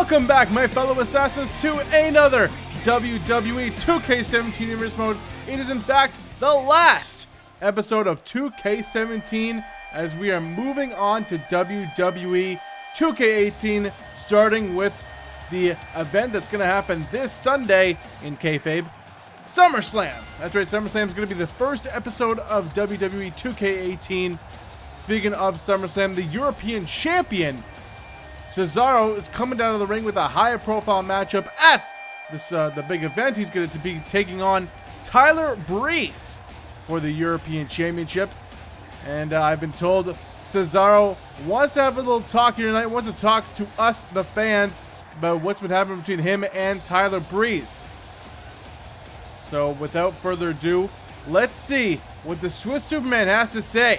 Welcome back, my fellow assassins, to another WWE 2K17 Universe Mode. It is in fact the last episode of 2K17 as we are moving on to WWE 2K18, starting with the event that's going to happen this Sunday in kayfabe, SummerSlam. That's right, SummerSlam is going to be the first episode of WWE 2K18. Speaking of SummerSlam, the European Champion Cesaro is coming down to the ring with a higher profile matchup at this the big event. He's going to be taking on Tyler Breeze for the European Championship. And I've been told Cesaro wants to have a little talk here tonight, wants to talk to us, the fans, about what's been happening between him and Tyler Breeze. So without further ado, let's see what the Swiss Superman has to say.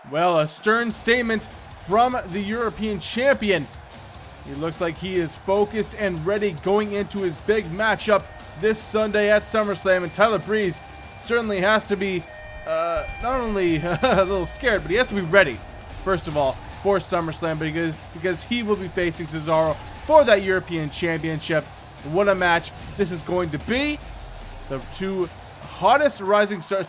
Well, a stern statement from the European Champion. He looks like he is focused and ready going into his big matchup this Sunday at SummerSlam. And Tyler Breeze certainly has to be not only a little scared, but he has to be ready, first of all, for SummerSlam, because he will be facing Cesaro for that European Championship. What a match this is going to be. The two hottest rising stars,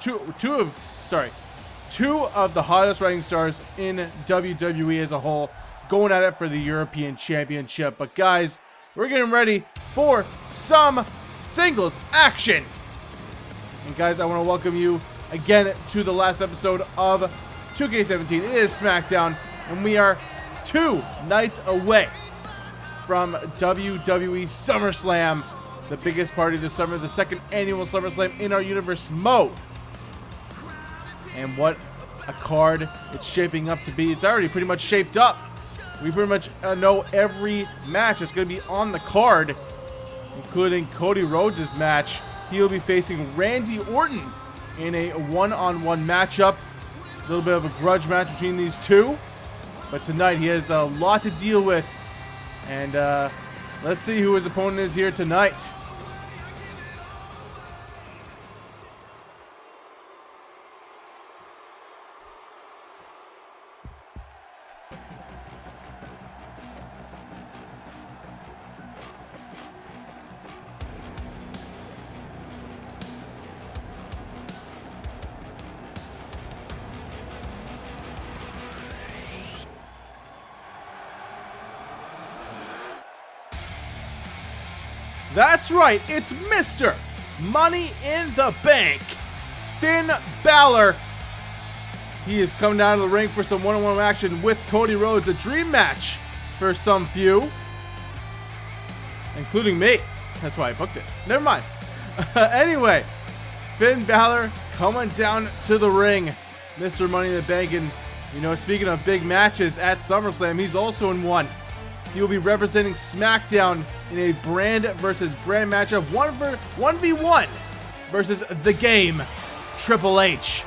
two of the hottest rising stars in WWE as a whole, going at it for the European Championship. But guys, we're getting ready for some singles action. And guys, I want to welcome you again to the last episode of 2K17. It is SmackDown, and we are 2 nights away from WWE SummerSlam, the biggest party of the summer, the second annual SummerSlam in our universe mode. And what a card it's shaping up to be. It's already pretty much shaped up. We pretty much know every match that's going to be on the card, including Cody Rhodes' match. He'll be facing Randy Orton in a one-on-one matchup. A little bit of a grudge match between these two. But tonight he has a lot to deal with. And let's see who his opponent is here tonight. That's right, it's Mr. Money in the Bank, Finn Balor. He is coming down to the ring for some one-on-one action with Cody Rhodes, a dream match for some few, including me. That's why I booked it. Never mind. Anyway, Finn Balor coming down to the ring, Mr. Money in the Bank. And, you know, speaking of big matches at SummerSlam, he's also in one. He will be representing SmackDown in a brand versus brand matchup, 1v1 versus The Game, Triple H.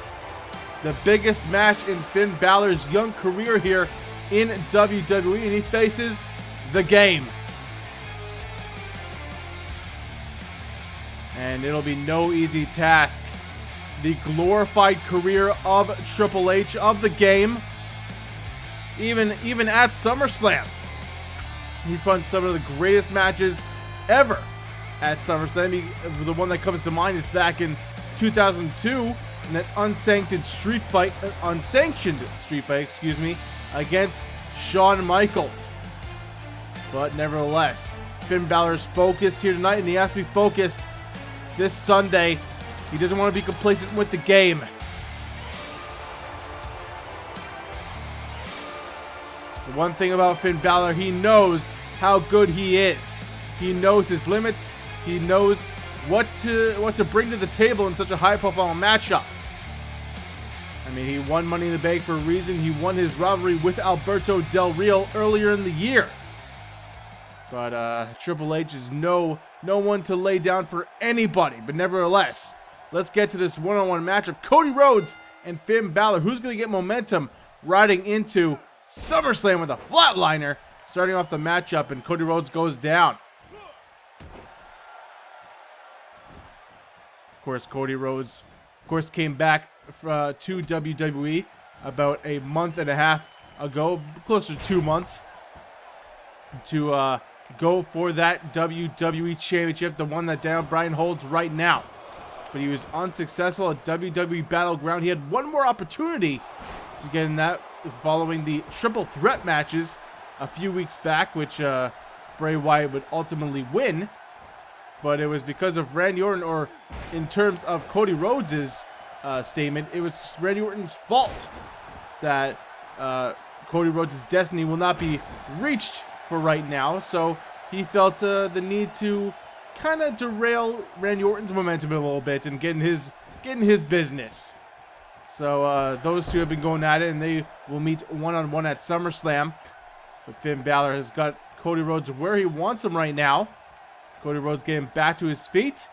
The biggest match in Finn Balor's young career here in WWE, and he faces The Game. and it'll be no easy task. The glorified career of Triple H of the game, even at SummerSlam. He's put on some of the greatest matches ever at SummerSlam. The one that comes to mind is back in 2002 in that unsanctioned street fight, against Shawn Michaels. But nevertheless, Finn Balor's focused here tonight, and he has to be focused this Sunday. He doesn't want to be complacent with the game. The one thing about Finn Balor, he knows how good he is. He knows his limits. He knows what to bring to the table in such a high-profile matchup. I mean, he won Money in the Bank for a reason. He won his rivalry with Alberto Del Rio earlier in the year. But Triple H is no one to lay down for anybody. But nevertheless, let's get to this one-on-one matchup. Cody Rhodes and Finn Balor. Who's going to get momentum riding into SummerSlam with a flatliner? Starting off the matchup, and Cody Rhodes goes down. Of course, Cody Rhodes, came back to WWE about a month and a half ago, closer to 2 months, to go for that WWE Championship, the one that Bryan holds right now. But he was unsuccessful at WWE Battleground. He had one more opportunity to get in that following the triple threat matches a few weeks back, which Bray Wyatt would ultimately win. But it was because of Randy Orton, or in terms of Cody Rhodes' statement, it was Randy Orton's fault that Cody Rhodes' destiny will not be reached for right now. So he felt the need to kind of derail Randy Orton's momentum a little bit and get in his business. So those two have been going at it, and they will meet one-on-one at SummerSlam. But Finn Balor has got Cody Rhodes where he wants him right now. Cody Rhodes getting back to his feet.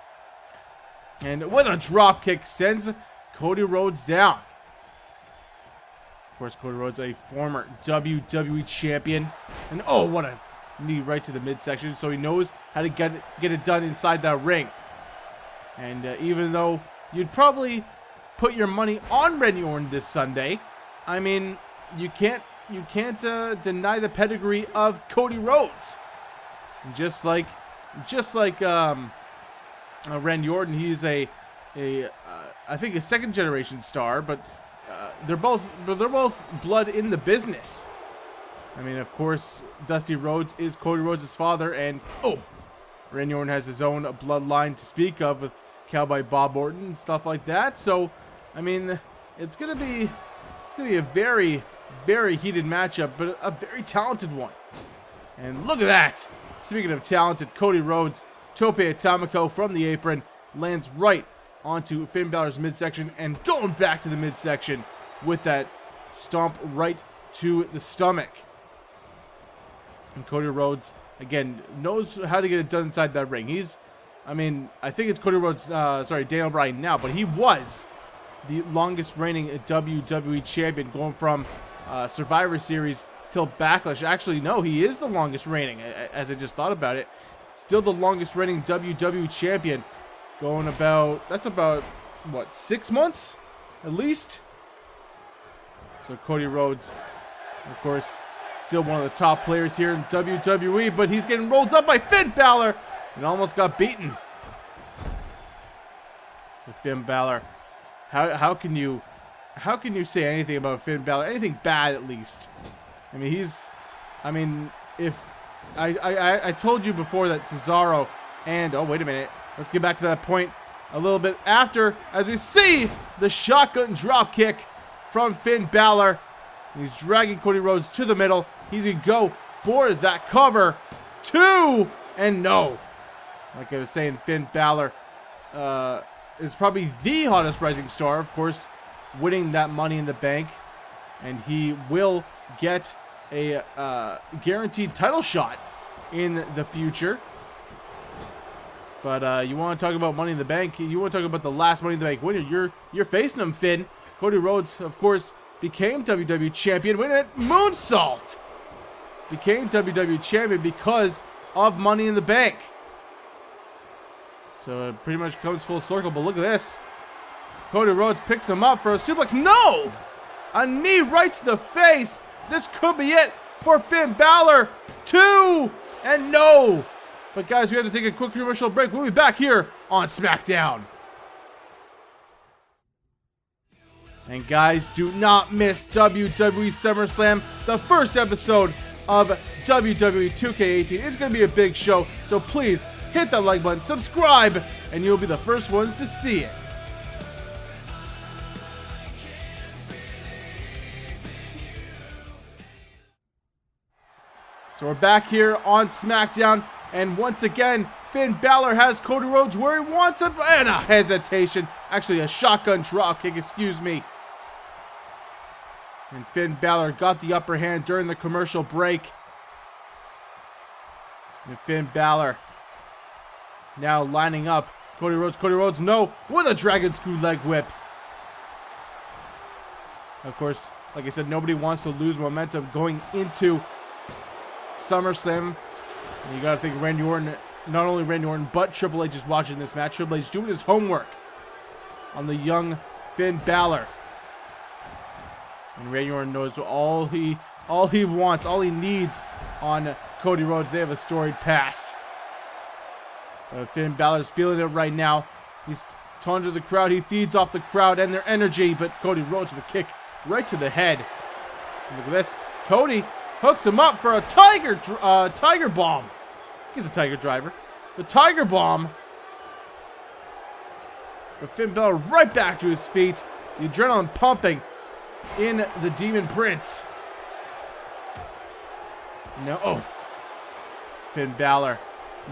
And with a drop kick, sends Cody Rhodes down. Of course, Cody Rhodes, a former WWE Champion. And oh, what a knee right to the midsection. So he knows how to get it done inside that ring. And even though you'd probably put your money on Randy Orton this Sunday, I mean, you can't deny the pedigree of Cody Rhodes. Just like Randy Orton, he's I think a second generation star, but they're both blood in the business. I mean, of course, Dusty Rhodes is Cody Rhodes' father, and Randy Orton has his own bloodline to speak of with Cowboy Bob Orton and stuff like that. So, I mean, it's gonna be a very, very heated matchup, but a very talented one. And look at that! Speaking of talented, Cody Rhodes, Tope Atomico from the apron, lands right onto Finn Balor's midsection, and going back to the midsection with that stomp right to the stomach. And Cody Rhodes, again, knows how to get it done inside that ring. I think it's Cody Rhodes, Daniel Bryan now, but he was the longest reigning WWE Champion, going from Survivor Series till Backlash. Actually, no, he is the longest reigning, as I just thought about it. Still the longest reigning WWE Champion, going that's about, what, 6 months? At least? So Cody Rhodes, of course, still one of the top players here in WWE, but he's getting rolled up by Finn Balor and almost got beaten. With Finn Balor, how can you say anything about Finn Balor? Anything bad, at least. I mean, if I told you before that Cesaro and, oh, wait a minute, let's get back to that point a little bit after, as we see the shotgun drop kick from Finn Balor. He's dragging Cody Rhodes to the middle. He's going to go for that cover. 2, and no. Like I was saying, Finn Balor is probably the hottest rising star, of course, winning that Money in the Bank. And he will get a guaranteed title shot in the future. But you want to talk about Money in the Bank? You want to talk about the last Money in the Bank winner? You're facing him, Finn. Cody Rhodes, of course, became WWE Champion when it moonsault. Became WWE Champion because of Money in the Bank. So it pretty much comes full circle, but look at this. Cody Rhodes picks him up for a suplex. No! A knee right to the face. This could be it for Finn Balor. 2 and no. But guys, we have to take a quick commercial break. We'll be back here on SmackDown. And guys, do not miss WWE SummerSlam, the first episode of WWE 2K18. It's going to be a big show, so please hit that like button, subscribe, and you'll be the first ones to see it. So we're back here on SmackDown, and once again, Finn Balor has Cody Rhodes where he wants him, and a hesitation. Actually, a shotgun drop kick, excuse me. And Finn Balor got the upper hand during the commercial break. And Finn Balor now lining up. Cody Rhodes, no, with a dragon screw leg whip. Of course, like I said, nobody wants to lose momentum going into SummerSlam. And you gotta think Randy Orton, not only Randy Orton, but Triple H is watching this match. Triple H doing his homework on the young Finn Balor. And Randy Orton knows all he wants, all he needs on Cody Rhodes. They have a storied past. Finn Balor's feeling it right now. He's taunting the crowd. He feeds off the crowd and their energy, but Cody Rhodes with a kick right to the head. Look at this. Cody hooks him up for a tiger bomb. He's a tiger driver. The tiger bomb. But Finn Balor right back to his feet. The adrenaline pumping in the Demon Prince. No. Oh. Finn Balor.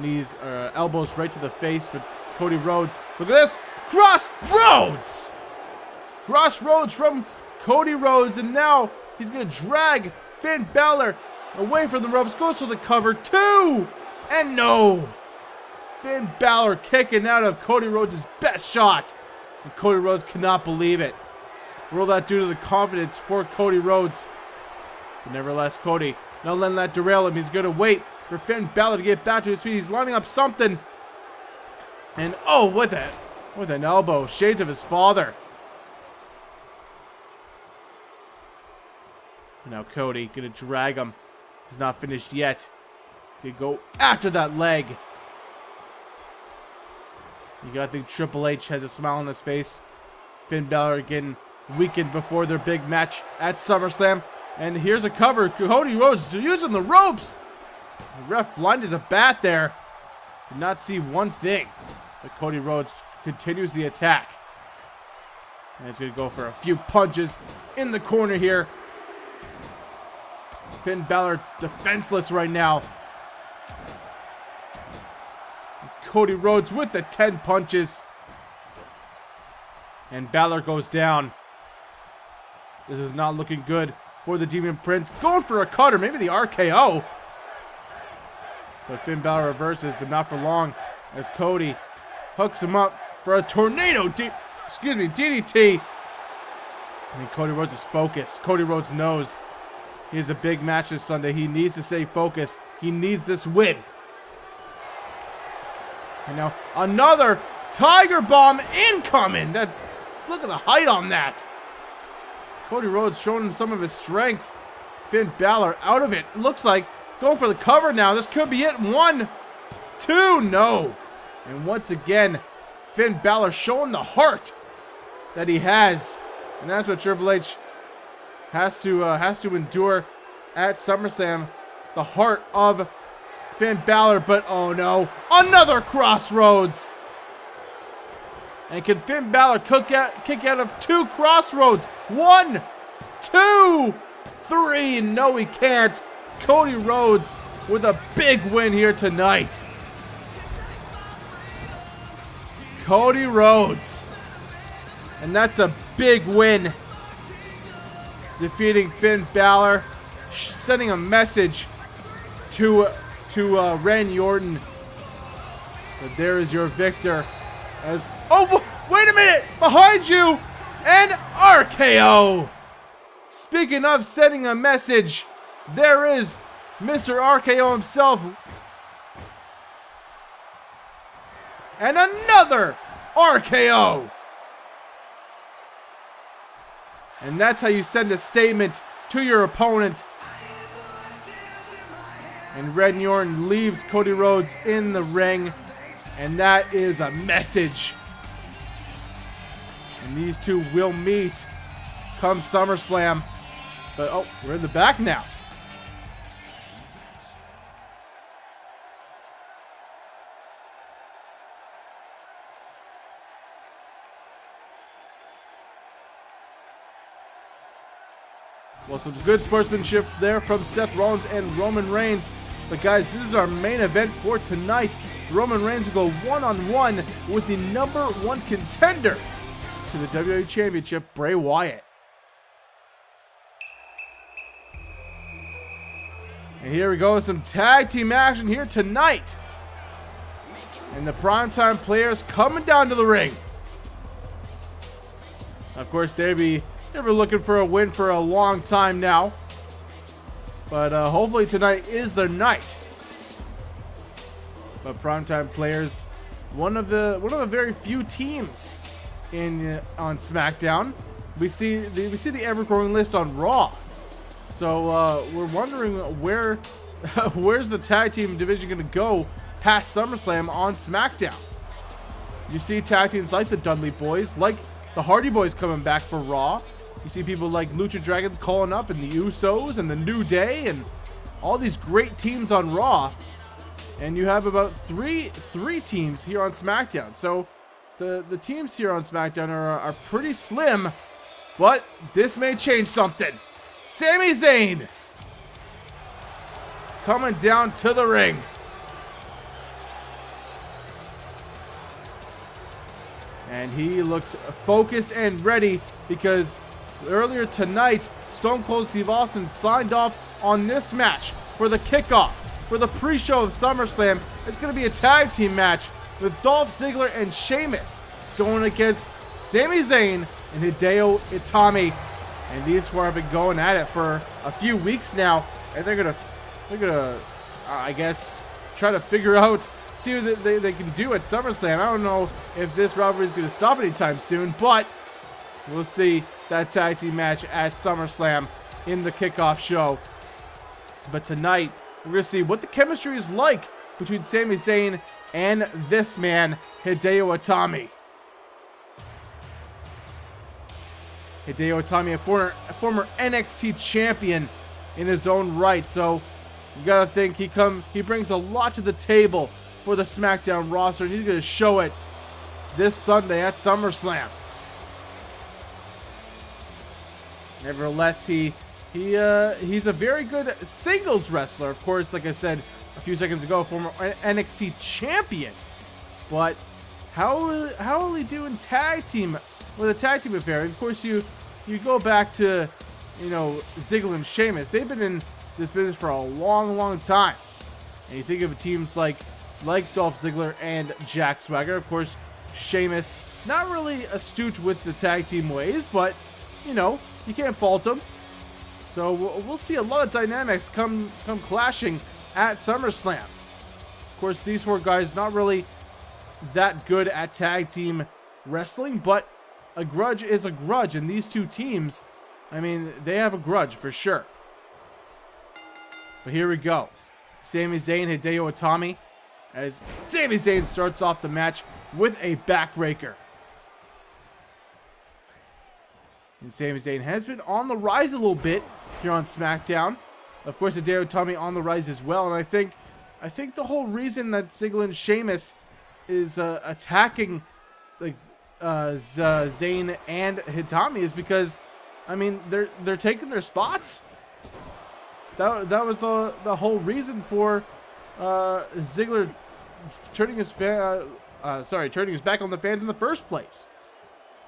Knees, elbows right to the face, but Cody Rhodes. Look at this. Crossroads. Crossroads from Cody Rhodes, and now he's going to drag Finn Balor away from the ropes. Goes for the cover. 2 and no. Finn Balor kicking out of Cody Rhodes' best shot. And Cody Rhodes cannot believe it. What will that do to the confidence for Cody Rhodes? But nevertheless, Cody not letting that derail him. He's going to wait for Finn Balor to get back to his feet. He's lining up something. And oh, with an elbow. Shades of his father. Now Cody going to drag him. He's not finished yet. He's going to go after that leg. You got to think Triple H has a smile on his face. Finn Balor getting weakened before their big match at SummerSlam. And here's a cover. Cody Rhodes using the ropes. The ref blind as a bat there. Did not see one thing. But Cody Rhodes continues the attack. And he's going to go for a few punches in the corner here. Finn Balor defenseless right now. Cody Rhodes with the 10 punches. And Balor goes down. This is not looking good for the Demon Prince. Going for a cutter, maybe the RKO. But Finn Balor reverses, but not for long, as Cody hooks him up for a tornado DDT. And Cody Rhodes is focused. Cody Rhodes knows he has a big match this Sunday. He needs to stay focused. He needs this win. And now another Tiger Bomb incoming. Look at the height on that. Cody Rhodes showing some of his strength. Finn Balor out of it. Looks like going for the cover now. This could be it. 1, 2, no. And once again, Finn Balor showing the heart that he has. And that's what Triple H has to endure at SummerSlam. The heart of Finn Balor, but oh no, another Crossroads. And can Finn Balor kick out of 2 Crossroads? 1, 2, 3. No, he can't. Cody Rhodes with a big win here tonight. Cody Rhodes. And that's a big win. Defeating Finn Balor. Sending a message to Randy Orton. But there is your victor. Oh, wait a minute! Behind you! And RKO! Speaking of sending a message, there is Mr. RKO himself. And another RKO. And that's how you send a statement to your opponent. And Randy Orton leaves Cody Rhodes in the ring. And that is a message. And these two will meet come SummerSlam. But, oh, we're in the back now. Well, some good sportsmanship there from Seth Rollins and Roman Reigns. But guys, this is our main event for tonight. Roman Reigns will go one-on-one with the #1 contender to the WWE Championship, Bray Wyatt. And here we go, some tag team action here tonight. And the primetime players coming down to the ring. Of course, they've been looking for a win for a long time now. But hopefully tonight is their night. But primetime players, one of the very few teams on SmackDown. We see the ever-growing list on Raw. So we're wondering where's the tag team division going to go past SummerSlam on SmackDown. You see tag teams like the Dudley Boys, like the Hardy Boys coming back for Raw. You see people like Lucha Dragons calling up, and the Usos, and the New Day, and all these great teams on Raw. And you have about three teams here on SmackDown. So the teams here on SmackDown are pretty slim, but this may change something. Sami Zayn coming down to the ring. And he looks focused and ready because earlier tonight, Stone Cold Steve Austin signed off on this match for the kickoff, for the pre-show of SummerSlam. It's going to be a tag team match with Dolph Ziggler and Sheamus going against Sami Zayn and Hideo Itami. And these four have been going at it for a few weeks now, and they're gonna, I guess, try to figure out, see what they can do at SummerSlam. I don't know if this rivalry is gonna stop anytime soon, but we'll see that tag team match at SummerSlam in the kickoff show. But tonight, we're gonna see what the chemistry is like between Sami Zayn and this man, Hideo Itami. Hideo Itami, a former NXT champion in his own right, so you gotta think he brings a lot to the table for the SmackDown roster, and he's gonna show it this Sunday at SummerSlam. Nevertheless, he's a very good singles wrestler. Of course, like I said a few seconds ago, former NXT champion. But how will he do in tag team? With a tag team affair? Of course, you go back to, Ziggler and Sheamus. They've been in this business for a long, long time. And you think of teams like Dolph Ziggler and Jack Swagger. Of course, Sheamus, not really astute with the tag team ways, but, you can't fault him. So we'll see a lot of dynamics come clashing at SummerSlam. Of course, these four guys not really that good at tag team wrestling, but a grudge is a grudge, and these two teams, they have a grudge for sure. But here we go. Sami Zayn, Hideo Itami, as Sami Zayn starts off the match with a backbreaker. And Sami Zayn has been on the rise a little bit here on SmackDown. Of course, Hideo Itami on the rise as well, and I think the whole reason that Ziggler and Sheamus is attacking Zayn and Itami is because, they're taking their spots. That was the whole reason for Ziggler turning his back on the fans in the first place.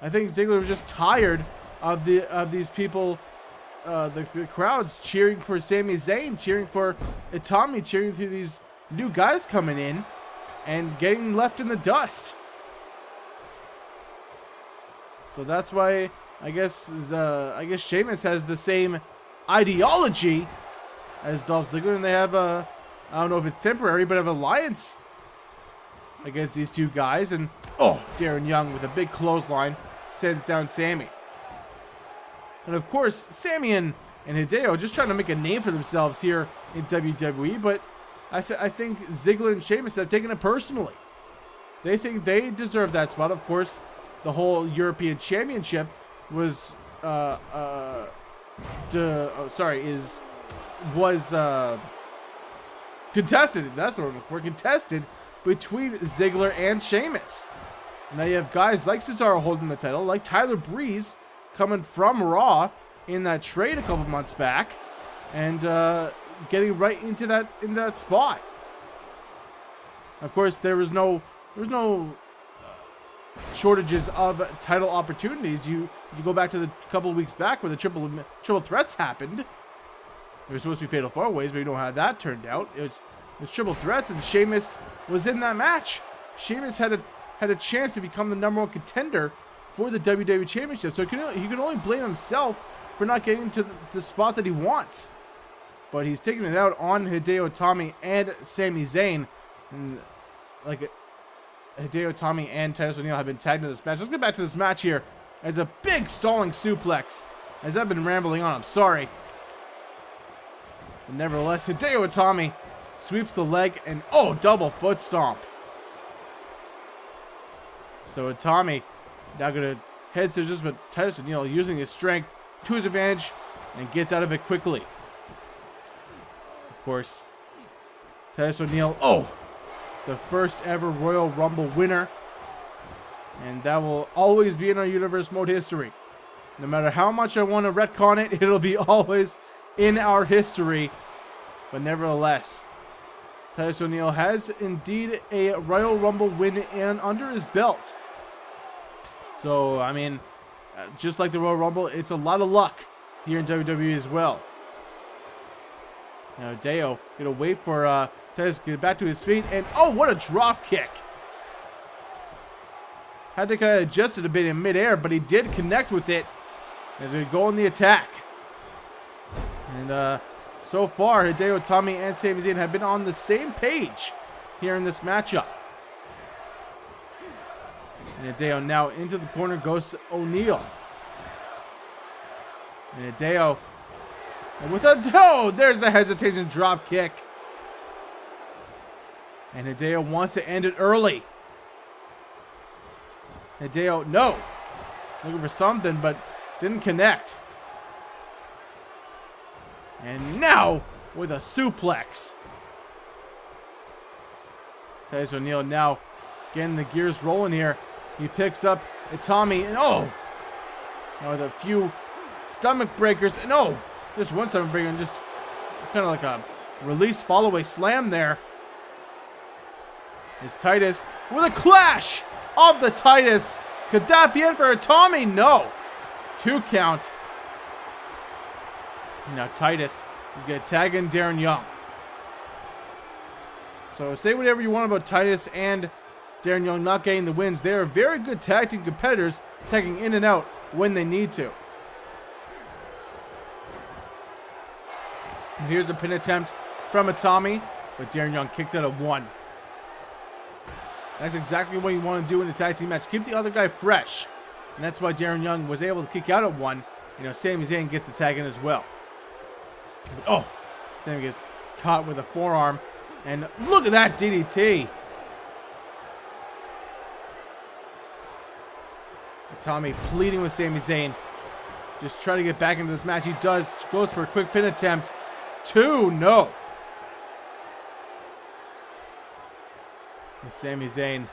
I think Ziggler was just tired of these people, the crowds cheering for Sami Zayn, cheering for Itami, cheering through these new guys coming in and getting left in the dust. So that's why I guess Sheamus has the same ideology as Dolph Ziggler, and they have I don't know if it's temporary, but an alliance against these two guys. And, oh, Darren Young with a big clothesline sends down Sami. And, of course, Sami and Hideo just trying to make a name for themselves here in WWE. But I think Ziggler and Sheamus have taken it personally. They think they deserve that spot. Of course, the whole European Championship was contested. That's what we're contested between Ziggler and Sheamus. Now you have guys like Cesaro holding the title, like Tyler Breeze coming from Raw in that trade a couple months back, and getting right into that spot. Of course, there was no shortages of title opportunities. You go back to the couple of weeks back where the triple threats happened. It was supposed to be fatal four ways, but you know how that turned out. It was triple threats, and Sheamus was in that match. Sheamus had a chance to become the #1 contender for the WWE Championship. So he can only blame himself for not getting to the spot that he wants. But he's taking it out on Hideo Itami and Sami Zayn. And like Hideo Itami and Titus O'Neil have been tagged in this match. Let's get back to this match here. As a big stalling suplex. As I've been rambling on, I'm sorry. But nevertheless, Hideo Itami sweeps the leg and, oh, double foot stomp. So Itami now going to head scissors, but Titus O'Neil using his strength to his advantage and gets out of it quickly. Of course, Titus O'Neil, oh, the first ever Royal Rumble winner. And that will always be in our Universe Mode history. No matter how much I want to retcon it, it'll be always in our history. But nevertheless, Titus O'Neil has indeed a Royal Rumble win under his belt. So, I mean, just like the Royal Rumble, it's a lot of luck here in WWE as well. Now, Hideo gonna wait for Titus to get back to his feet, and oh, what a drop kick! Had to kind of adjust it a bit in midair, but he did connect with it as we go on the attack. And so far, Hideo Itami and Sami Zayn have been on the same page here in this matchup. And Hideo now into the corner goes O'Neil. And Hideo, and with a, oh, there's the hesitation drop kick. And Hideo wants to end it early. Hideo, no. Looking for something, but didn't connect. And now, with a suplex. Titus O'Neil now getting the gears rolling here. He picks up Itami, and oh! Now with a few stomach breakers, and oh! Just one stomach breaker, and just kind of like a release follow-away slam there. It's Titus with a clash of the Titus. Could that be it for Itami? No. 2 count. And now Titus is going to tag in Darren Young. So say whatever you want about Titus and Darren Young not getting the wins. They are very good tag team competitors, tagging in and out when they need to. And here's a pin attempt from Itami, but Darren Young kicks out at 1. That's exactly what you want to do in a tag team match. Keep the other guy fresh. And that's why Darren Young was able to kick out at 1. You know, Sami Zayn gets the tag in as well. But, oh, Sami gets caught with a forearm. And look at that DDT. Itami pleading with Sami Zayn. Just try to get back into this match. He does. Goes for a quick pin attempt. 2, no. With Sami Zayn.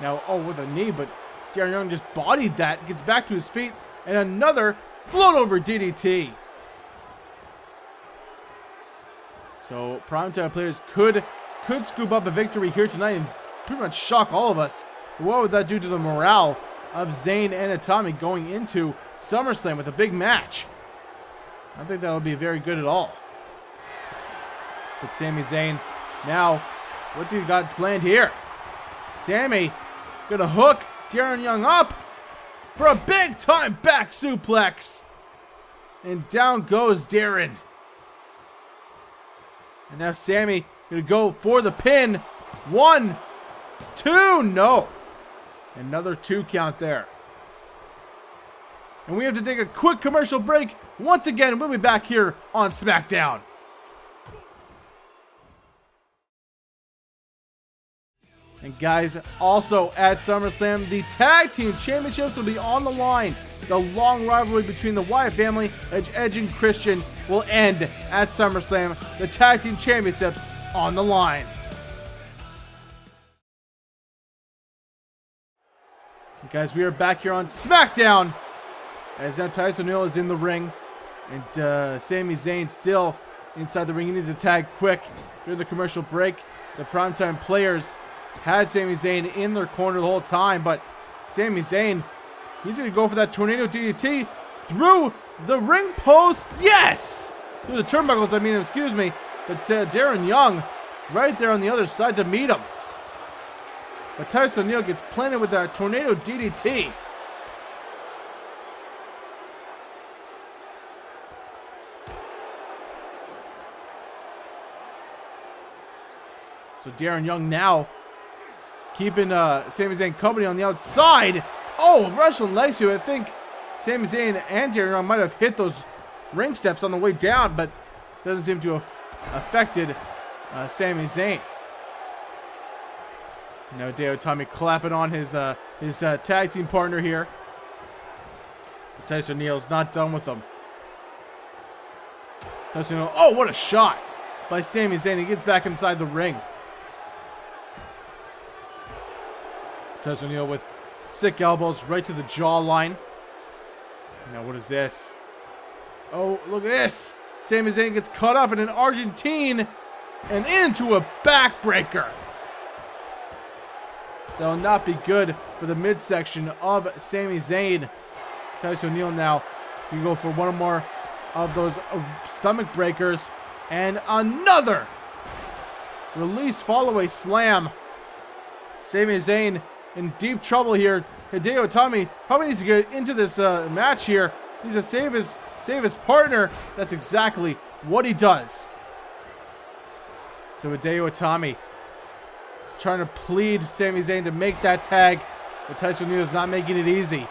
Now, oh, with a knee, but Darren Young just bodied that. Gets back to his feet. And another float over DDT. So, primetime players could scoop up a victory here tonight and pretty much shock all of us. What would that do to the morale of Zayn and Itami going into SummerSlam with a big match? I don't think that would be very good at all. But Sami Zayn, now, what's he got planned here? Sami gonna hook Darren Young up for a big time back suplex. And down goes Darren. And now Sami gonna go for the pin. 1, 2, no. Another 2 count there. And we have to take a quick commercial break. Once again, we'll be back here on SmackDown. And guys, also at SummerSlam, the Tag Team Championships will be on the line. The long rivalry between the Wyatt family, Edge and Christian, will end at SummerSlam. The Tag Team Championships on the line. And guys, we are back here on SmackDown. As now Titus O'Neil is in the ring. And Sami Zayn still inside the ring. He needs to tag quick during the commercial break. The primetime players had Sami Zayn in their corner the whole time, but Sami Zayn, he's going to go for that tornado DDT through the ring post. Yes! Through the turnbuckles, I mean, excuse me. But Darren Young right there on the other side to meet him. But Titus O'Neil gets planted with that tornado DDT. So Darren Young now keeping Sami Zayn company on the outside. Oh, Russian leg sweep. I think Sami Zayn and Darren Young might have hit those ring steps on the way down, but doesn't seem to have affected Sami Zayn. Now Hideo Itami clapping on his tag team partner here. Titus O'Neil's not done with them. Titus O'Neil, oh, what a shot by Sami Zayn. He gets back inside the ring. Titus O'Neil with sick elbows right to the jawline. Now what is this? Oh, look at this. Sami Zayn gets caught up in an Argentine and into a backbreaker. That will not be good for the midsection of Sami Zayn. Titus O'Neil now can go for one more of those stomach breakers. And another release follow-away slam. Sami Zayn in deep trouble here. Hideo Itami probably needs to get into this match here. He needs to save his partner. That's exactly what he does. So Hideo Itami trying to plead Sami Zayn to make that tag. But Titus O'Neil is not making it easy.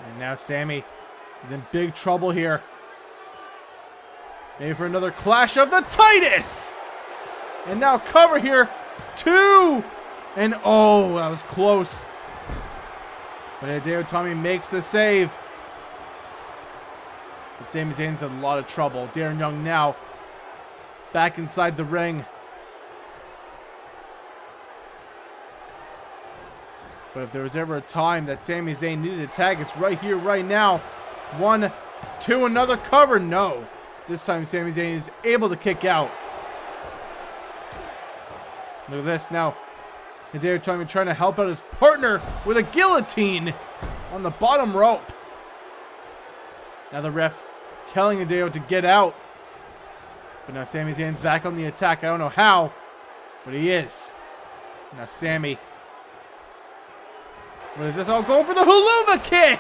And now Sami is in big trouble here. Maybe for another clash of the Titus. And now cover here. 2. And oh, that was close. But Hideo Itami makes the save. But Sami Zayn's in a lot of trouble. Darren Young now back inside the ring. But if there was ever a time that Sami Zayn needed a tag, it's right here, right now. 1, 2, another cover. No. This time Sami Zayn is able to kick out. Look at this now. Hideo Itami trying to help out his partner with a guillotine on the bottom rope. Now the ref telling Hideo to get out. But now Sami Zayn's back on the attack. I don't know how, but he is. Now Sami. What is this? Oh, going for the Haluva kick.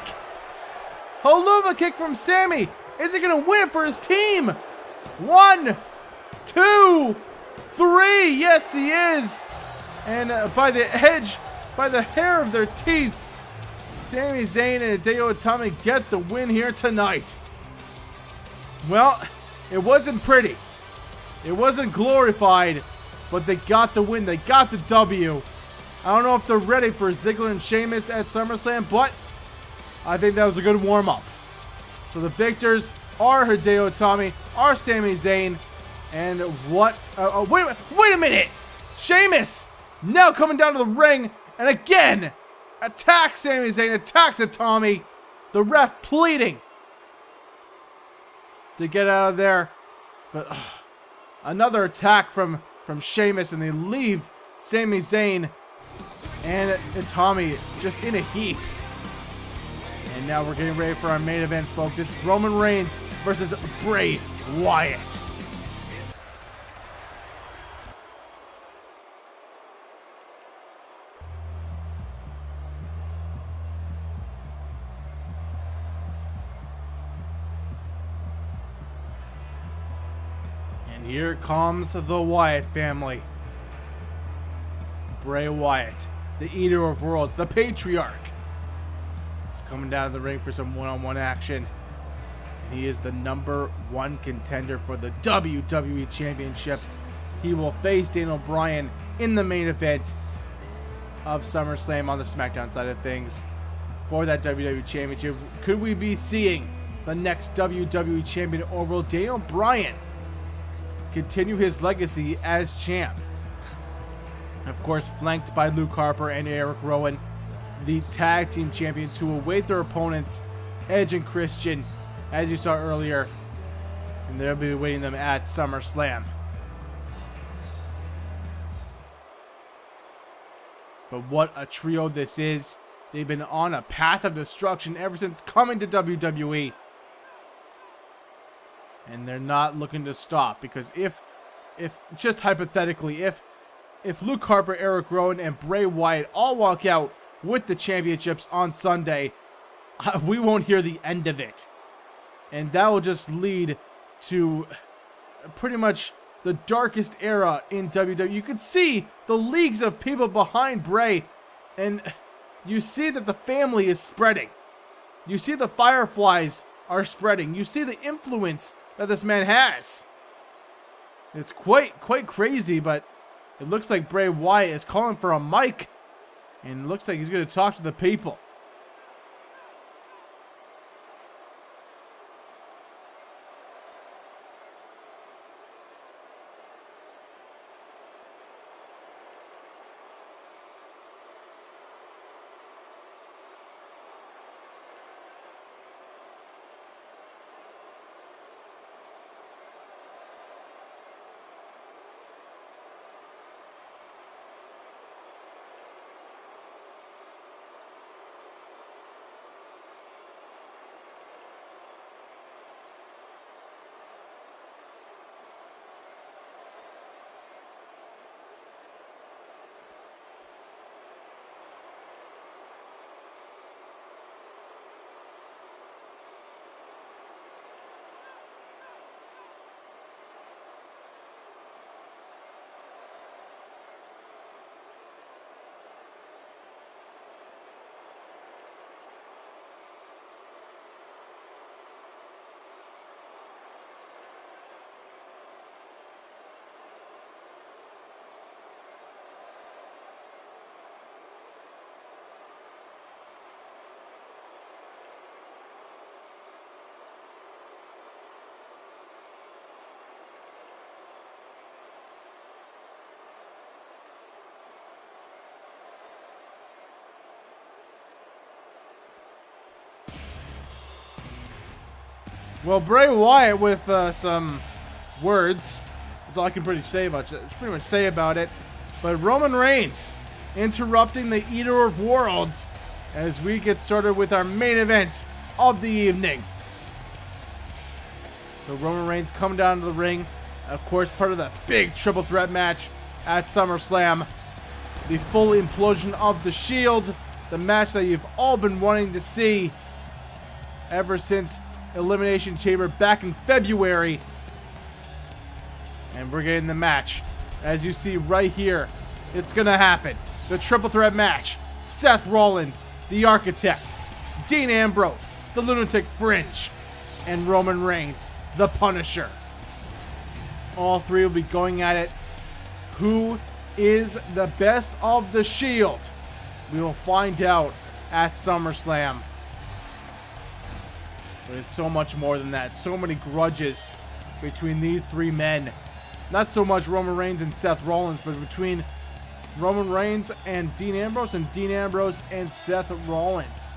Haluva kick from Sami. Is he going to win it for his team? 1, 2, 3. Yes, he is. And by the edge, by the hair of their teeth, Sami Zayn and Hideo Itami get the win here tonight. Well, it wasn't pretty. It wasn't glorified, but they got the win. They got the W. I don't know if they're ready for Ziggler and Sheamus at SummerSlam, but I think that was a good warm-up. So the victors are Hideo Itami, are Sami Zayn, and what? Wait a minute! Sheamus now coming down to the ring, and again attacks Sami Zayn, attacks Itami. The ref pleading to get out of there, but another attack from Sheamus, and they leave Sami Zayn and Itami just in a heap. And now we're getting ready for our main event, folks. It's Roman Reigns versus Bray Wyatt. And here comes the Wyatt family. Bray Wyatt, the Eater of Worlds, the Patriarch. He's coming down to the ring for some one-on-one action. And he is the #1 contender for the WWE Championship. He will face Daniel Bryan in the main event of SummerSlam on the SmackDown side of things for that WWE Championship. Could we be seeing the next WWE Champion, or will Daniel Bryan continue his legacy as champ? Of course, flanked by Luke Harper and Eric Rowan, the tag team champions who await their opponents, Edge and Christian, as you saw earlier, and they'll be awaiting them at SummerSlam. But what a trio this is. They've been on a path of destruction ever since coming to WWE. And they're not looking to stop, because if just hypothetically, if Luke Harper, Eric Rowan, and Bray Wyatt all walk out with the championships on Sunday, we won't hear the end of it. And that will just lead to pretty much the darkest era in WWE. You could see the leagues of people behind Bray, and you see that the family is spreading. You see the fireflies are spreading. You see the influence that this man has. It's quite crazy, but it looks like Bray Wyatt is calling for a mic, and it looks like he's going to talk to the people. Well, Bray Wyatt with some words. That's all I can pretty much say about it. But Roman Reigns interrupting the Eater of Worlds as we get started with our main event of the evening. So Roman Reigns coming down to the ring. Of course, part of the big triple threat match at SummerSlam. The full implosion of the Shield. The match that you've all been wanting to see ever since Elimination Chamber back in February. And we're getting the match. As you see right here, it's going to happen. The triple threat match. Seth Rollins, the Architect. Dean Ambrose, the Lunatic Fringe. And Roman Reigns, the Punisher. All three will be going at it. Who is the best of the Shield? We will find out at SummerSlam. But it's so much more than that. So many grudges between these three men. Not so much Roman Reigns and Seth Rollins, but between Roman Reigns and Dean Ambrose, and Dean Ambrose and Seth Rollins.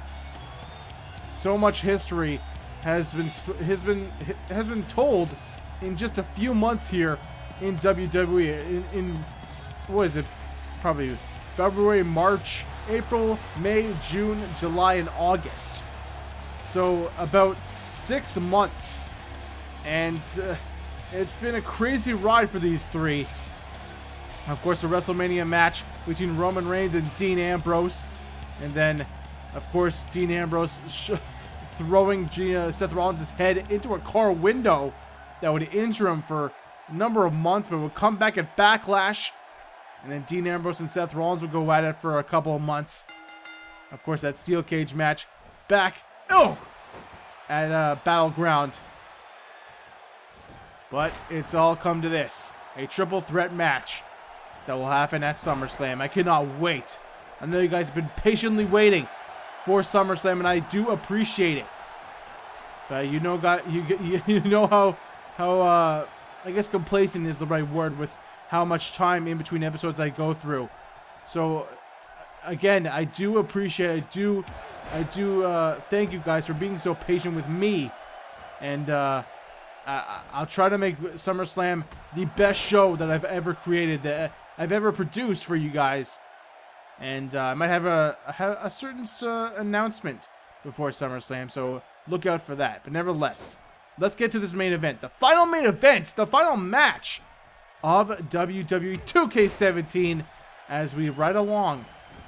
So much history has been told in just a few months here in WWE. In what is it? Probably February, March, April, May, June, July, and August. So about 6 months, and it's been a crazy ride for these three. Of course, a WrestleMania match between Roman Reigns and Dean Ambrose, and then, of course, Dean Ambrose throwing Seth Rollins' head into a car window that would injure him for number of months, but would come back at Backlash. And then Dean Ambrose and Seth Rollins would go at it for a couple of months. Of course, that steel cage match back at Battleground. But it's all come to this. A triple threat match that will happen at SummerSlam. I cannot wait. I know you guys have been patiently waiting for SummerSlam, and I do appreciate it. But you know, you know how I guess complacent is the right word with how much time in between episodes I go through. So again, I do appreciate. I do thank you guys for being so patient with me, and I'll try to make SummerSlam the best show that I've ever created, that I've ever produced for you guys. And I might have a certain announcement before SummerSlam, so look out for that. But nevertheless, let's get to this main event. The final main event, the final match of WWE 2K17 as we ride along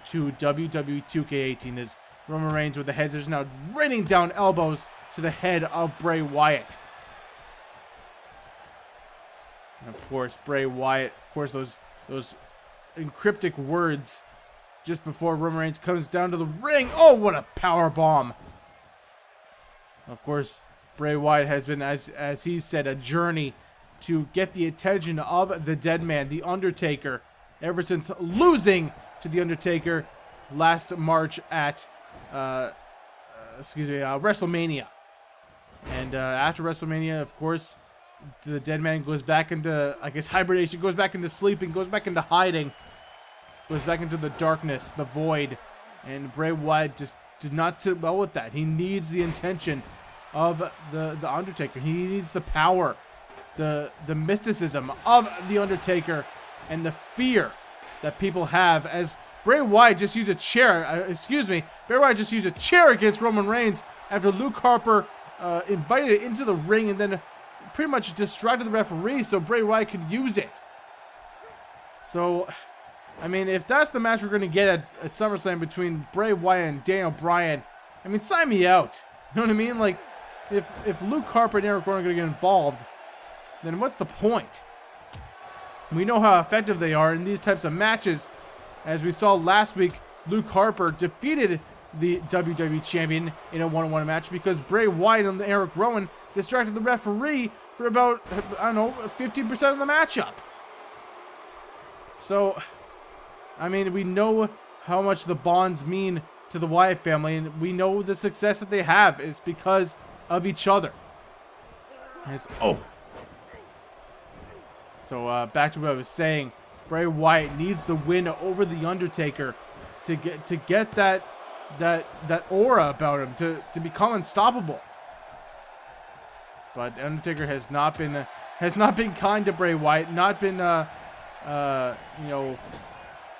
to WWE 2K18 as Roman Reigns with the heads is now raining down elbows to the head of Bray Wyatt. And of course, Bray Wyatt, of course, those encryptic words just before Roman Reigns comes down to the ring. Oh, what a power bomb. Of course, Bray Wyatt has been, as he said, a journey to get the attention of the dead man, The Undertaker, ever since losing to The Undertaker last March at WrestleMania. And after WrestleMania, of course, the dead man goes back into, I guess, hibernation, goes back into sleeping, goes back into hiding, goes back into the darkness, the void. And Bray Wyatt just did not sit well with that. He needs the attention of the Undertaker. He needs the power, the mysticism of the Undertaker, and the fear that people have as Bray Wyatt just used a chair. Bray Wyatt just used a chair against Roman Reigns after Luke Harper invited it into the ring and then pretty much distracted the referee so Bray Wyatt could use it. So, I mean, if that's the match we're going to get at SummerSlam between Bray Wyatt and Daniel Bryan, I mean, sign me out. You know what I mean? Like, if Luke Harper and Eric Rowan are going to get involved, then what's the point? We know how effective they are in these types of matches. As we saw last week, Luke Harper defeated the WWE Champion in a one-on-one match because Bray Wyatt and Eric Rowan distracted the referee for about, I don't know, 15% of the matchup. So, I mean, we know how much the bonds mean to the Wyatt family, and we know the success that they have is because of each other. So, back to what I was saying. Bray Wyatt needs the win over the Undertaker to get that aura about him, to become unstoppable. But Undertaker has not been kind to Bray Wyatt, not been you know,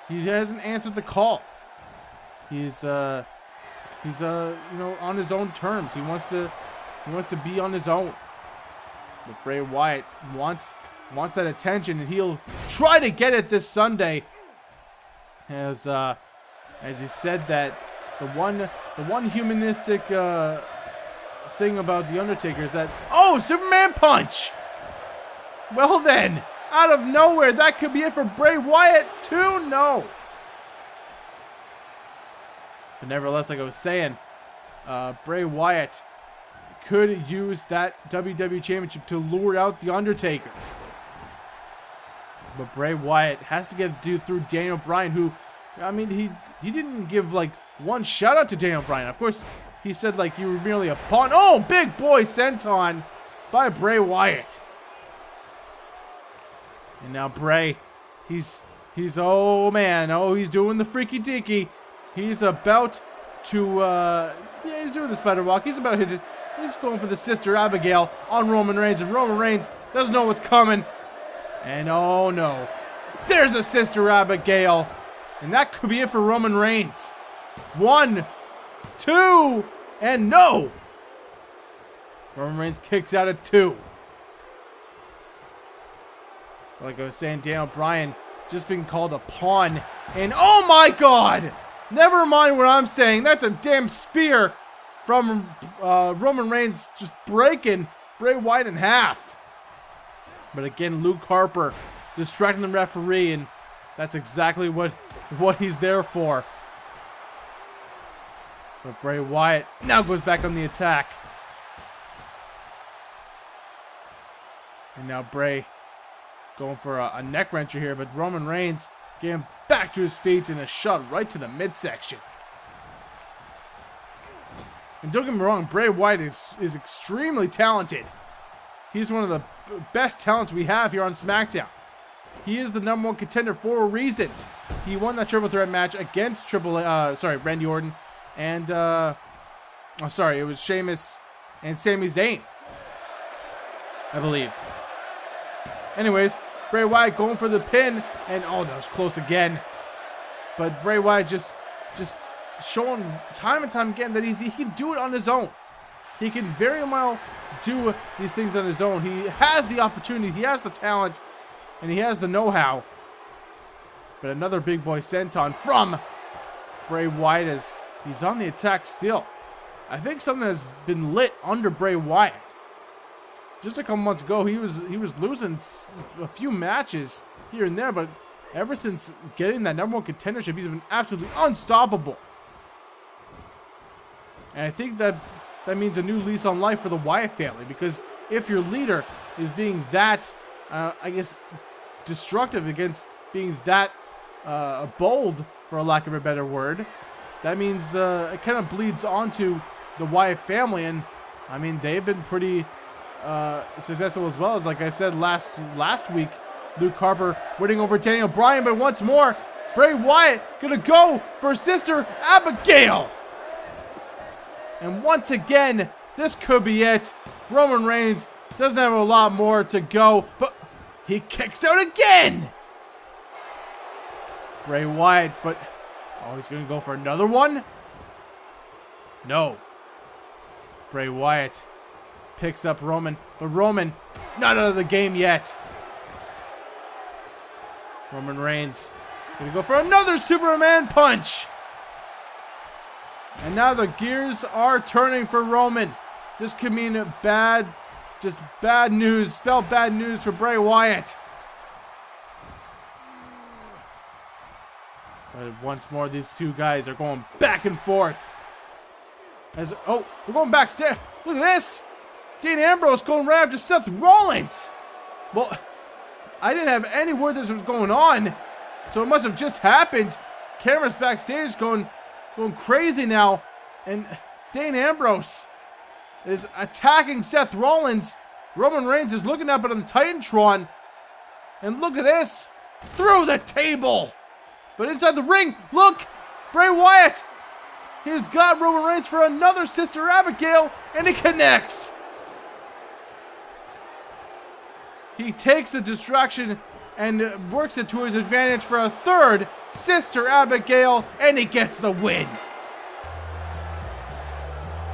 he hasn't answered the call. He's you know, on his own terms. He wants to be on his own. But Bray Wyatt wants that attention, and he'll try to get it this Sunday. As he said that the one humanistic thing about the Undertaker is that, oh, Superman punch. Well then, out of nowhere, that could be it for Bray Wyatt too. No. But nevertheless, like I was saying, Bray Wyatt could use that WWE Championship to lure out the Undertaker. But Bray Wyatt has to get through Daniel Bryan, who, I mean, he didn't give like one shout out to Daniel Bryan. Of course, he said like you were merely a pawn. Oh, big boy senton by Bray Wyatt. And now Bray, he's oh man, oh, he's doing the freaky deaky. He's about to yeah, he's doing the spider walk. He's going for the Sister Abigail on Roman Reigns, and Roman Reigns doesn't know what's coming. And oh no, there's a Sister Abigail. And that could be it for Roman Reigns. 1, 2, and no! Roman Reigns kicks out at 2. Like I was saying, Daniel Bryan just being called a pawn. And oh my god! Never mind what I'm saying. That's a damn spear from Roman Reigns just breaking Bray Wyatt in half. But again, Luke Harper distracting the referee, and that's exactly what he's there for. But Bray Wyatt now goes back on the attack. And now Bray going for a neck wrencher here, but Roman Reigns getting back to his feet and a shot right to the midsection. And don't get me wrong, Bray Wyatt is extremely talented. He's one of the best talents we have here on SmackDown. He is the #1 contender for a reason. He won that triple threat match against Randy Orton and it was Sheamus and Sami Zayn, I believe. Anyways, Bray Wyatt going for the pin, and oh, that was close again. But Bray Wyatt just showing time and time again that he can do it on his own. He can very well do these things on his own. He has the opportunity, he has the talent, and he has the know-how. But another big boy senton from Bray Wyatt as he's on the attack still. I think something has been lit under Bray Wyatt. Just a couple months ago, he was losing a few matches here and there, but ever since getting that #1 contendership, he's been absolutely unstoppable. And I think that means a new lease on life for the Wyatt family, because if your leader is being that, destructive against being that bold, for a lack of a better word, that means it kind of bleeds onto the Wyatt family, and I mean they've been pretty successful as well. As like I said last week, Luke Harper winning over Daniel Bryan, but once more Bray Wyatt gonna go for Sister Abigail. And once again, this could be it. Roman Reigns doesn't have a lot more to go, but he kicks out again. Bray Wyatt, but oh, he's gonna go for another one? No. Bray Wyatt picks up Roman, but Roman not out of the game yet. Roman Reigns gonna go for another Superman punch. And now the gears are turning for Roman. This could mean bad news. Spell bad news for Bray Wyatt. But once more, these two guys are going back and forth. We're going backstage. Look at this. Dean Ambrose going right after Seth Rollins. Well, I didn't have any word this was going on, so it must have just happened. Cameras backstage going crazy now, and Dean Ambrose is attacking Seth Rollins. Roman Reigns is looking up at the Titantron, and look at this, through the table. But inside the ring, look, Bray Wyatt, he's got Roman Reigns for another Sister Abigail, and he connects. He takes the distraction and works it to his advantage for a third Sister Abigail, and he gets the win.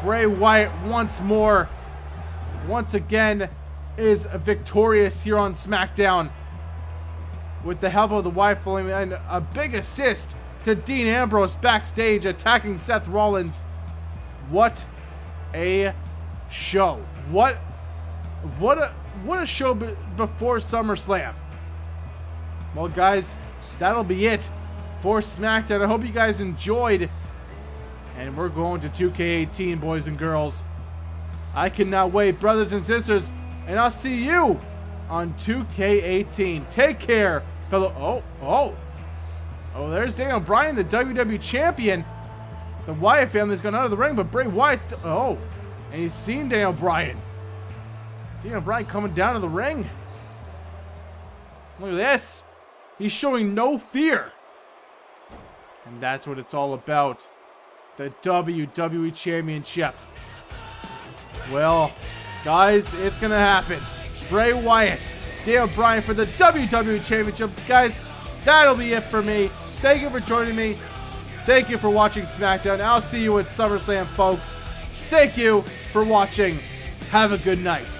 Bray Wyatt once again, is victorious here on SmackDown with the help of the Wyatt family, and a big assist to Dean Ambrose backstage attacking Seth Rollins. What a show. What a show before SummerSlam. Well, guys, that'll be it for SmackDown. I hope you guys enjoyed. And we're going to 2K18, boys and girls. I cannot wait, brothers and sisters. And I'll see you on 2K18. Take care, fellow. Oh, there's Daniel Bryan, the WWE Champion. The Wyatt family's gone out of the ring, but Bray Wyatt's still. And he's seen Daniel Bryan. Daniel Bryan coming down to the ring. Look at this. He's showing no fear. And that's what it's all about. The WWE Championship. Well, guys, it's going to happen. Bray Wyatt, Daniel Bryan for the WWE Championship. Guys, that'll be it for me. Thank you for joining me. Thank you for watching SmackDown. I'll see you at SummerSlam, folks. Thank you for watching. Have a good night.